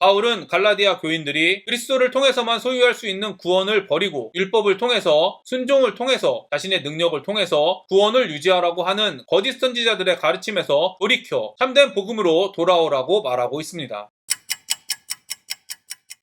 바울은 갈라디아 교인들이 그리스도를 통해서만 소유할 수 있는 구원을 버리고 율법을 통해서 순종을 통해서 자신의 능력을 통해서 구원을 유지하라고 하는 거짓 선지자들의 가르침에서 돌이켜 참된 복음으로 돌아오라고 말하고 있습니다.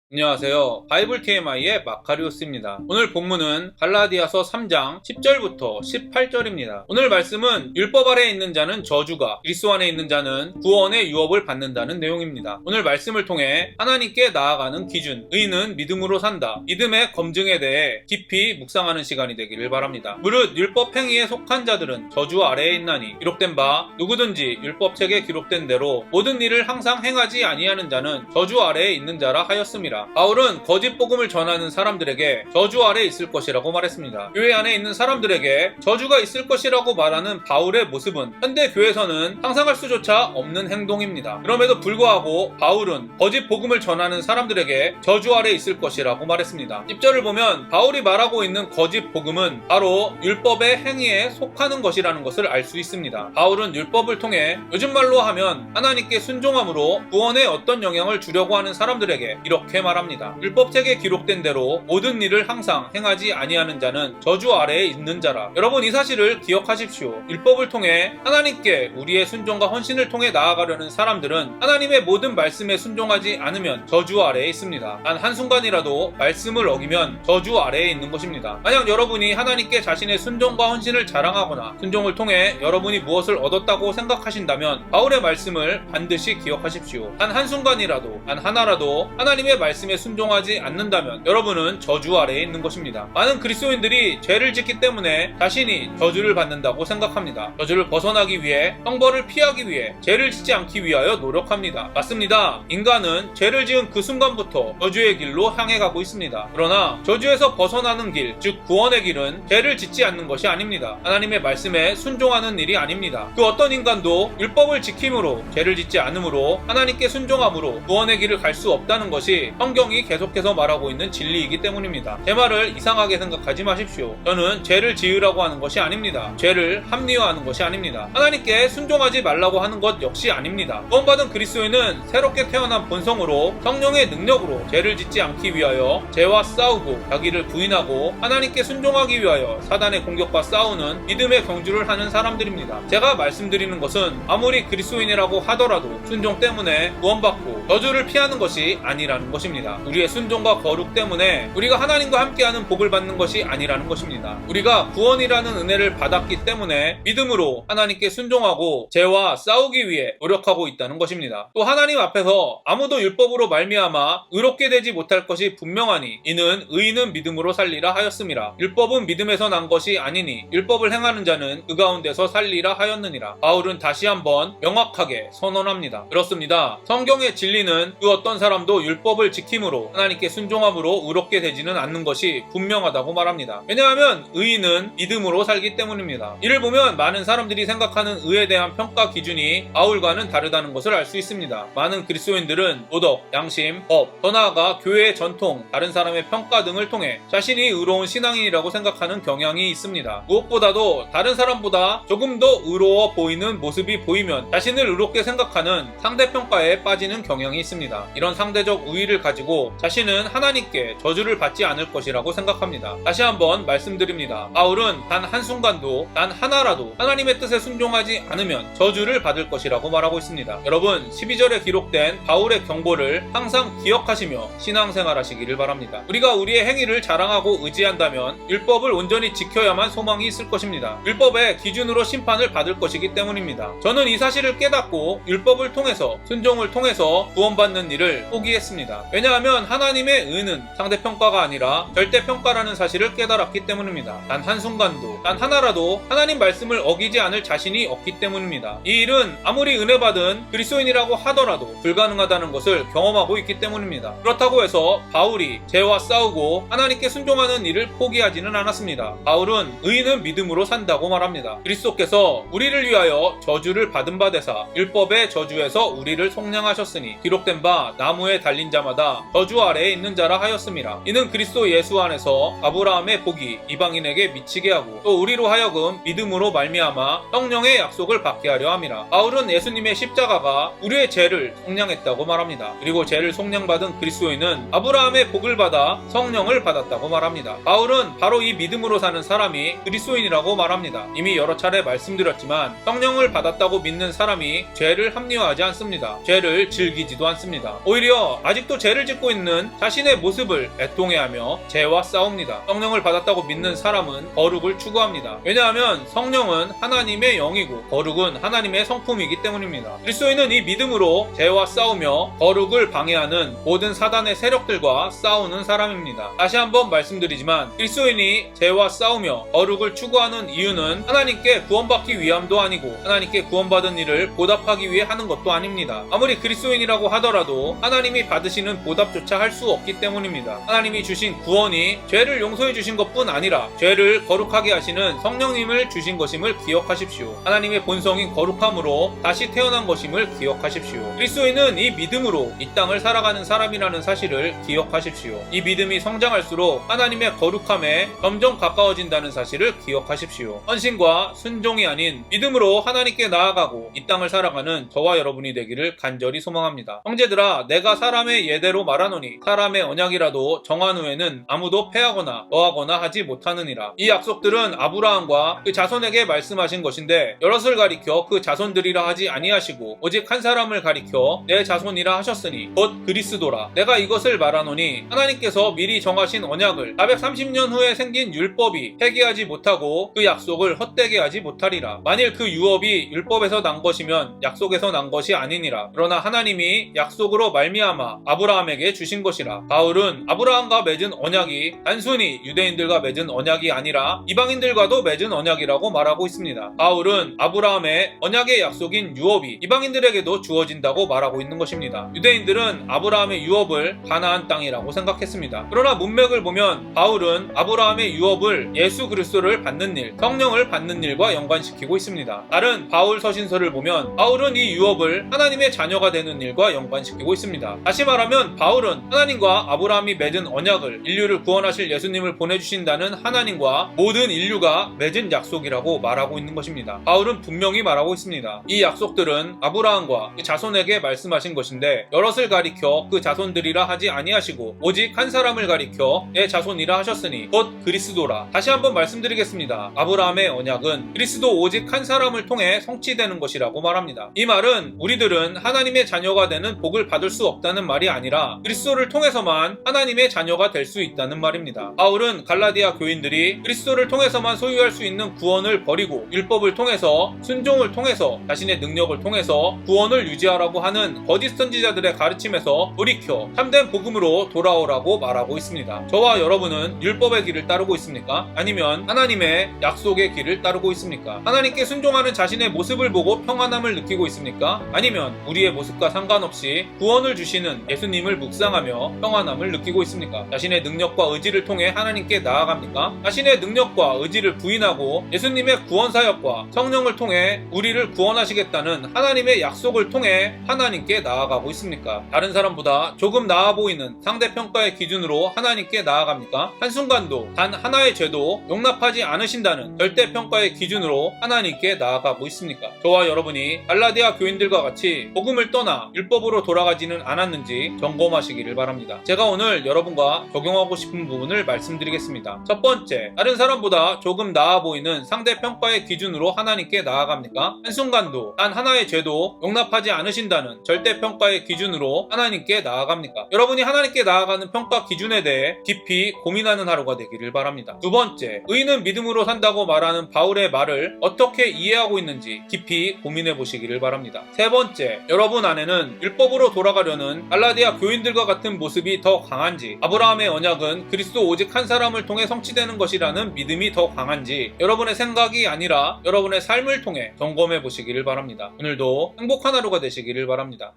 안녕하세요. 바이블 TMI의 마카리오스입니다. 오늘 본문은 갈라디아서 3장 10절부터 18절입니다. 오늘 말씀은 율법 아래에 있는 자는 저주가, 그리스도 안에 있는 자는 구원의 유업을 받는다는 내용입니다. 오늘 말씀을 통해 하나님께 나아가는 기준, 의인은 믿음으로 산다, 믿음의 검증에 대해 깊이 묵상하는 시간이 되기를 바랍니다. 무릇 율법 행위에 속한 자들은 저주 아래에 있나니 기록된 바 누구든지 율법책에 기록된 대로 모든 일을 항상 행하지 아니하는 자는 저주 아래에 있는 자라 하였음이라. 바울은 거짓 복음을 전하는 사람들에게 저주 아래 있을 것이라고 말했습니다. 교회 안에 있는 사람들에게 저주가 있을 것이라고 말하는 바울의 모습은 현대 교회에서는 상상할 수조차 없는 행동입니다. 그럼에도 불구하고 바울은 거짓 복음을 전하는 사람들에게 저주 아래 있을 것이라고 말했습니다. 10절을 보면 바울이 말하고 있는 거짓 복음은 바로 율법의 행위에 속하는 것이라는 것을 알 수 있습니다. 바울은 율법을 통해 요즘 말로 하면 하나님께 순종함으로 구원에 어떤 영향을 주려고 하는 사람들에게 이렇게 말합니다. 율법책에 기록된 대로 모든 일을 항상 행하지 아니하는 자는 저주 아래에 있는 자라. 여러분, 이 사실을 기억하십시오. 율법을 통해 하나님께 우리의 순종과 헌신을 통해 나아가려는 사람들은 하나님의 모든 말씀에 순종하지 않으면 저주 아래에 있습니다. 단 한순간이라도 말씀을 어기면 저주 아래에 있는 것입니다. 만약 여러분이 하나님께 자신의 순종과 헌신을 자랑하거나 순종을 통해 여러분이 무엇을 얻었다고 생각하신다면 바울의 말씀을 반드시 기억하십시오. 단 한순간이라도, 단 하나라도 하나님의 말씀에 순종하지 않는다면 여러분은 저주 아래에 있는 것입니다. 많은 그리스도인들이 죄를 짓기 때문에 자신이 저주를 받는다고 생각합니다. 저주를 벗어나기 위해, 형벌을 피하기 위해, 죄를 짓지 않기 위하여 노력합니다. 맞습니다. 인간은 죄를 지은 그 순간부터 저주의 길로 향해 가고 있습니다. 그러나 저주에서 벗어나는 길, 즉 구원의 길은 죄를 짓지 않는 것이 아닙니다. 하나님의 말씀에 순종하는 일이 아닙니다. 그 어떤 인간도 율법을 지킴으로, 죄를 짓지 않으므로, 하나님께 순종함으로 구원의 길을 갈 수 없다는 것이 성경이 계속해서 말하고 있는 진리이기 때문입니다. 제 말을 이상하게 생각하지 마십시오. 저는 죄를 지으라고 하는 것이 아닙니다. 죄를 합리화하는 것이 아닙니다. 하나님께 순종하지 말라고 하는 것 역시 아닙니다. 구원받은 그리스도인은 새롭게 태어난 본성으로 성령의 능력으로 죄를 짓지 않기 위하여 죄와 싸우고 자기를 부인하고 하나님께 순종하기 위하여 사단의 공격과 싸우는 믿음의 경주를 하는 사람들입니다. 제가 말씀드리는 것은 아무리 그리스도인이라고 하더라도 순종 때문에 구원받고 저주를 피하는 것이 아니라는 것입니다. 우리의 순종과 거룩 때문에 우리가 하나님과 함께하는 복을 받는 것이 아니라는 것입니다. 우리가 구원이라는 은혜를 받았기 때문에 믿음으로 하나님께 순종하고 죄와 싸우기 위해 노력하고 있다는 것입니다. 또 하나님 앞에서 아무도 율법으로 말미암아 의롭게 되지 못할 것이 분명하니 이는 의인은 믿음으로 살리라 하였음이라. 율법은 믿음에서 난 것이 아니니 율법을 행하는 자는 그 가운데서 살리라 하였느니라. 바울은 다시 한번 명확하게 선언합니다. 그렇습니다. 성경의 진리는 그 어떤 사람도 율법을 지킴으로 하나님께 순종함으로 의롭게 되지는 않는 것이 분명하다고 말합니다. 왜냐하면 의인은 믿음으로 살기 때문입니다. 이를 보면 많은 사람들이 생각하는 의에 대한 평가 기준이 바울과는 다르다는 것을 알 수 있습니다. 많은 그리스도인들은 도덕, 양심, 법, 더 나아가 교회의 전통, 다른 사람의 평가 등을 통해 자신이 의로운 신앙인이라고 생각하는 경향이 있습니다. 무엇보다도 다른 사람보다 조금 더 의로워 보이는 모습이 보이면 자신을 의롭게 생각하는 상대평가에 빠지는 경향이 있습니다. 이런 상대적 우위를 가지고 자신은 하나님께 저주를 받지 않을 것이라고 생각합니다. 다시 한번 말씀드립니다. 바울은 단 한순간도, 단 하나라도 하나님의 뜻에 순종하지 않으면 저주를 받을 것이라고 말하고 있습니다. 여러분, 12절에 기록된 바울의 경고를 항상 기억하시며 신앙생활 하시기를 바랍니다. 우리가 우리의 행위를 자랑하고 의지한다면 율법을 온전히 지켜야만 소망이 있을 것입니다. 율법의 기준으로 심판을 받을 것이기 때문입니다. 저는 이 사실을 깨닫고 율법을 통해서, 순종을 통해서 구원받는 일을 포기했습니다. 왜냐하면 하나님의 의는 상대평가가 아니라 절대평가라는 사실을 깨달았기 때문입니다. 단 한순간도, 단 하나라도 하나님 말씀을 어기지 않을 자신이 없기 때문입니다. 이 일은 아무리 은혜 받은 그리스도인이라고 하더라도 불가능하다는 것을 경험하고 있기 때문입니다. 그렇다고 해서 바울이 죄와 싸우고 하나님께 순종하는 일을 포기하지는 않았습니다. 바울은 의인은 믿음으로 산다고 말합니다. 그리스도께서 우리를 위하여 저주를 받은 바 되사 율법의 저주에서 우리를 속량하셨으니 기록된 바 나무에 달린 자마다 자라 저주 아래에 있는 자라 하였음이라. 이는 그리스도 예수 안에서 아브라함의 복이 이방인에게 미치게 하고 또 우리로 하여금 믿음으로 말미암아 성령의 약속을 받게 하려 함이라. 바울은 예수님의 십자가가 우리의 죄를 속량했다고 말합니다. 그리고 죄를 속량받은 그리스도인은 아브라함의 복을 받아 성령을 받았다고 말합니다. 바울은 바로 이 믿음으로 사는 사람이 그리스도인이라고 말합니다. 이미 여러 차례 말씀드렸지만 성령을 받았다고 믿는 사람이 죄를 합리화하지 않습니다. 죄를 즐기지도 않습니다. 오히려 아직도 죄를 짓고 있는 자신의 모습을 애통해하며 죄와 싸웁니다. 성령을 받았다고 믿는 사람은 거룩을 추구합니다. 왜냐하면 성령은 하나님의 영이고 거룩은 하나님의 성품이기 때문입니다. 그리스도인은 이 믿음으로 죄와 싸우며 거룩을 방해하는 모든 사단의 세력들과 싸우는 사람입니다. 다시 한번 말씀드리지만 그리스도인이 죄와 싸우며 거룩을 추구하는 이유는 하나님께 구원받기 위함도 아니고 하나님께 구원받은 일을 보답하기 위해 하는 것도 아닙니다. 아무리 그리스도인이라고 하더라도 하나님이 받으시는 보답조차 할 수 없기 때문입니다. 하나님이 주신 구원이 죄를 용서해 주신 것뿐 아니라 죄를 거룩하게 하시는 성령님을 주신 것임을 기억하십시오. 하나님의 본성인 거룩함으로 다시 태어난 것임을 기억하십시오. 그리스도인은 이 믿음으로 이 땅을 살아가는 사람이라는 사실을 기억하십시오. 이 믿음이 성장할수록 하나님의 거룩함에 점점 가까워진다는 사실을 기억하십시오. 헌신과 순종이 아닌 믿음으로 하나님께 나아가고 이 땅을 살아가는 저와 여러분이 되기를 간절히 소망합니다. 형제들아, 내가 사람의 예대로 말하노니 사람의 언약이라도 정한 후에는 아무도 패하거나 너하거나 하지 못하느니라. 이 약속들은 아브라함과 그 자손에게 말씀하신 것인데 여럿을 가리켜 그 자손들이라 하지 아니하시고 오직 한 사람을 가리켜 내 자손이라 하셨으니 곧 그리스도라. 내가 이것을 말하노니 하나님께서 미리 정하신 언약을 430년 후에 생긴 율법이 폐기하지 못하고 그 약속을 헛되게 하지 못하리라. 만일 그 유업이 율법에서 난 것이면 약속에서 난 것이 아니니라. 그러나 하나님이 약속으로 말미암아 아브라함에게 주신 것이라. 바울은 아브라함과 맺은 언약이 단순히 유대인들과 맺은 언약이 아니라 이방인들과도 맺은 언약이라고 말하고 있습니다. 바울은 아브라함의 언약의 약속인 유업이 이방인들에게도 주어진다고 말하고 있는 것입니다. 유대인들은 아브라함의 유업을 가나안 땅이라고 생각했습니다. 그러나 문맥을 보면 바울은 아브라함의 유업을 예수 그리스도를 받는 일, 성령을 받는 일과 연관시키고 있습니다. 다른 바울 서신서를 보면 바울은 이 유업을 하나님의 자녀가 되는 일과 연관시키고 있습니다. 다시 말하면 바울은 하나님과 아브라함이 맺은 언약을 인류를 구원하실 예수님을 보내주신다는 하나님과 모든 인류가 맺은 약속이라고 말하고 있는 것입니다. 바울은 분명히 말하고 있습니다. 이 약속들은 아브라함과 그 자손에게 말씀하신 것인데 여럿을 가리켜 그 자손들이라 하지 아니하시고 오직 한 사람을 가리켜 내 자손이라 하셨으니 곧 그리스도라. 다시 한번 말씀드리겠습니다. 아브라함의 언약은 그리스도 오직 한 사람을 통해 성취되는 것이라고 말합니다. 이 말은 우리들은 하나님의 자녀가 되는 복을 받을 수 없다는 말이 아니라 그리스도를 통해서만 하나님의 자녀가 될 수 있다는 말입니다. 바울은 갈라디아 교인들이 그리스도를 통해서만 소유할 수 있는 구원을 버리고 율법을 통해서 순종을 통해서 자신의 능력을 통해서 구원을 유지하라고 하는 거짓 선지자들의 가르침에서 돌이켜 참된 복음으로 돌아오라고 말하고 있습니다. 저와 여러분은 율법의 길을 따르고 있습니까? 아니면 하나님의 약속의 길을 따르고 있습니까? 하나님께 순종하는 자신의 모습을 보고 평안함을 느끼고 있습니까? 아니면 우리의 모습과 상관없이 구원을 주시는 예수님을 묵상하며 평안함을 느끼고 있습니까? 자신의 능력과 의지를 통해 하나님께 나아갑니까? 자신의 능력과 의지를 부인하고 예수님의 구원 사역과 성령을 통해 우리를 구원하시겠다는 하나님의 약속을 통해 하나님께 나아가고 있습니까? 다른 사람보다 조금 나아 보이는 상대평가의 기준으로 하나님께 나아갑니까? 한순간도 단 하나의 죄도 용납하지 않으신다는 절대평가의 기준으로 하나님께 나아가고 있습니까? 저와 여러분이 갈라디아 교인들과 같이 복음을 떠나 율법으로 돌아가지는 않았는지 점검하시기를 바랍니다. 제가 오늘 여러분과 적용하고 싶은 부분을 말씀드리겠습니다. 첫 번째, 다른 사람보다 조금 나아 보이는 상대평가의 기준으로 하나님께 나아갑니까? 한순간도 단 하나의 죄도 용납하지 않으신다는 절대평가의 기준으로 하나님께 나아갑니까? 여러분이 하나님께 나아가는 평가 기준에 대해 깊이 고민하는 하루가 되기를 바랍니다. 두 번째, 의인은 믿음으로 산다고 말하는 바울의 말을 어떻게 이해하고 있는지 깊이 고민해 보시기를 바랍니다. 세 번째, 여러분 안에는 율법으로 돌아가려는 갈라디아 교인들과 같은 모습이 더 강한지, 아브라함의 언약은 그리스도 오직 한 사람을 통해 성취되는 것이라는 믿음이 더 강한지 여러분의 생각이 아니라 여러분의 삶을 통해 점검해 보시기를 바랍니다. 오늘도 행복한 하루가 되시기를 바랍니다.